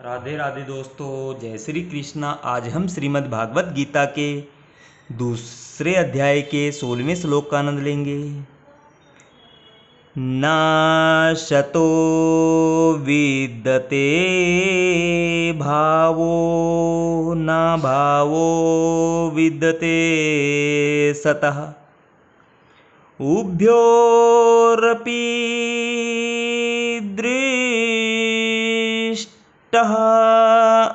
राधे राधे दोस्तों, जय श्री कृष्णा। आज हम श्रीमद् भागवत गीता के दूसरे अध्याय के 16वें श्लोक का आनंद लेंगे। नाशतो विद्यते भावो न भावो विद्यते सतः उभयोरपि दृष्टः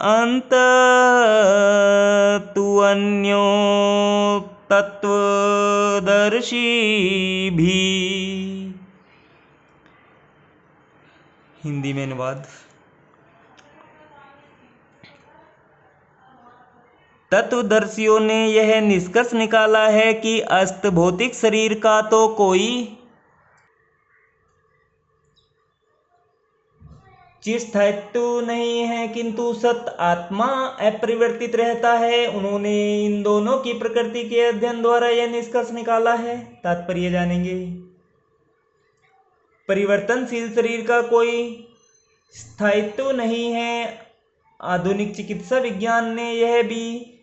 अन्ततु अन्यो तत्वदर्शिभिः। हिंदी में अनुवाद। तत्वदर्शियों ने यह निष्कर्ष निकाला है कि अस्त भौतिक शरीर का तो कोई चिरस्थायित्व नहीं है, किंतु सत आत्मा अपरिवर्तित रहता है। उन्होंने इन दोनों की प्रकृति के अध्ययन द्वारा यह निष्कर्ष निकाला है। तात्पर्य जानेंगे। परिवर्तनशील शरीर का कोई स्थायित्व नहीं है। आधुनिक चिकित्सा विज्ञान ने यह भी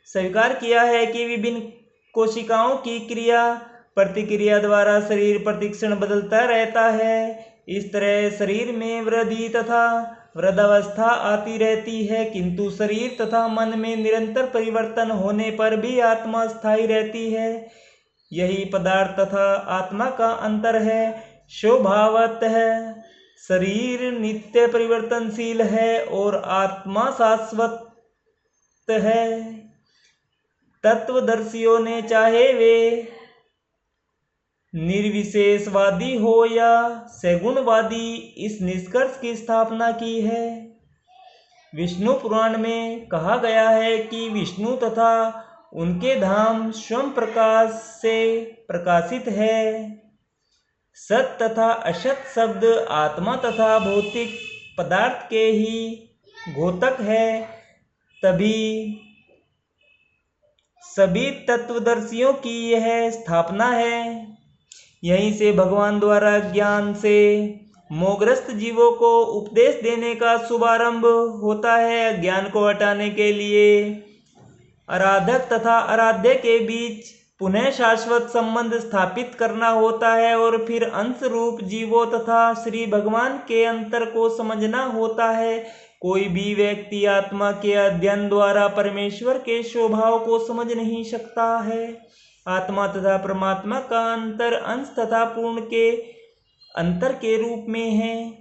स्वीकार किया है कि विभिन्न कोशिकाओं की क्रिया प्रतिक्रिया द्वारा शरीर प्रतिक्षण बदलता रहता है। इस तरह शरीर में वृद्धि तथा वृद्धावस्था आती रहती है, किंतु शरीर तथा मन में निरंतर परिवर्तन होने पर भी आत्मा स्थायी रहती है। यही पदार्थ तथा आत्मा का अंतर है। स्वभावतः शरीर नित्य परिवर्तनशील है और आत्मा शाश्वत है। तत्वदर्शियों ने चाहे वे निर्विशेषवादी हो या सगुणवादी इस निष्कर्ष की स्थापना की है। विष्णु पुराण में कहा गया है कि विष्णु तथा उनके धाम स्वयं प्रकाश से प्रकाशित है। सत तथा असत शब्द आत्मा तथा भौतिक पदार्थ के ही घोतक है। तभी सभी तत्वदर्शियों की यह स्थापना है। यहीं से भगवान द्वारा ज्ञान से मोहग्रस्त जीवों को उपदेश देने का शुभारंभ होता है। ज्ञान को हटाने के लिए आराधक तथा आराध्य के बीच पुनः शाश्वत संबंध स्थापित करना होता है और फिर अंश रूप जीवों तथा श्री भगवान के अंतर को समझना होता है। कोई भी व्यक्ति आत्मा के अध्ययन द्वारा परमेश्वर के स्वभाव को समझ नहीं सकता है। आत्मा तथा परमात्मा का अंतर अंश तथा पूर्ण के अंतर के रूप में है।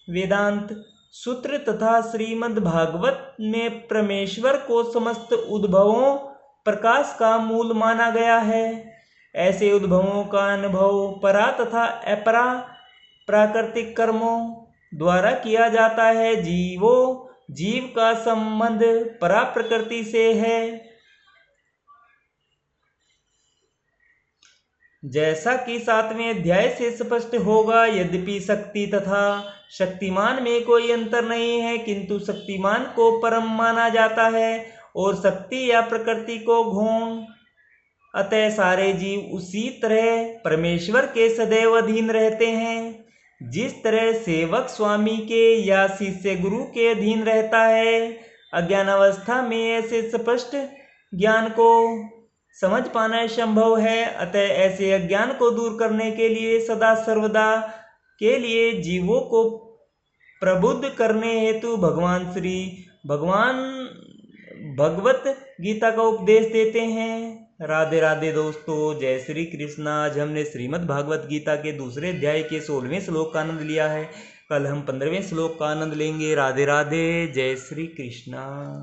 वेदांत सूत्र तथा श्रीमद् भागवत में परमेश्वर को समस्त उद्भवों प्रकाश का मूल माना गया है। ऐसे उद्भवों का अनुभव परा तथा अपरा प्राकृतिक कर्मों द्वारा किया जाता है। जीव का संबंध परा प्रकृति से है। जैसा कि 7वें अध्याय से स्पष्ट होगा, यद्यपि शक्ति तथा शक्तिमान में कोई अंतर नहीं है, किंतु शक्तिमान को परम माना जाता है और शक्ति या प्रकृति को गौण। अतः सारे जीव उसी तरह परमेश्वर के सदैव अधीन रहते हैं, जिस तरह सेवक स्वामी के या शिष्य गुरु के अधीन रहता है। अज्ञान अवस्था में ऐसे स्पष्ट ज्ञान को समझ पाना संभव है। अतः ऐसे अज्ञान को दूर करने के लिए सदा सर्वदा के लिए जीवों को प्रबुद्ध करने हेतु भगवान भगवत गीता का उपदेश देते हैं। राधे राधे दोस्तों, जय श्री कृष्णा। आज हमने श्रीमद् भागवत गीता के दूसरे अध्याय के 16वें श्लोक का आनंद लिया है। कल हम 15वें श्लोक का आनंद लेंगे। राधे राधे, जय श्री कृष्णा।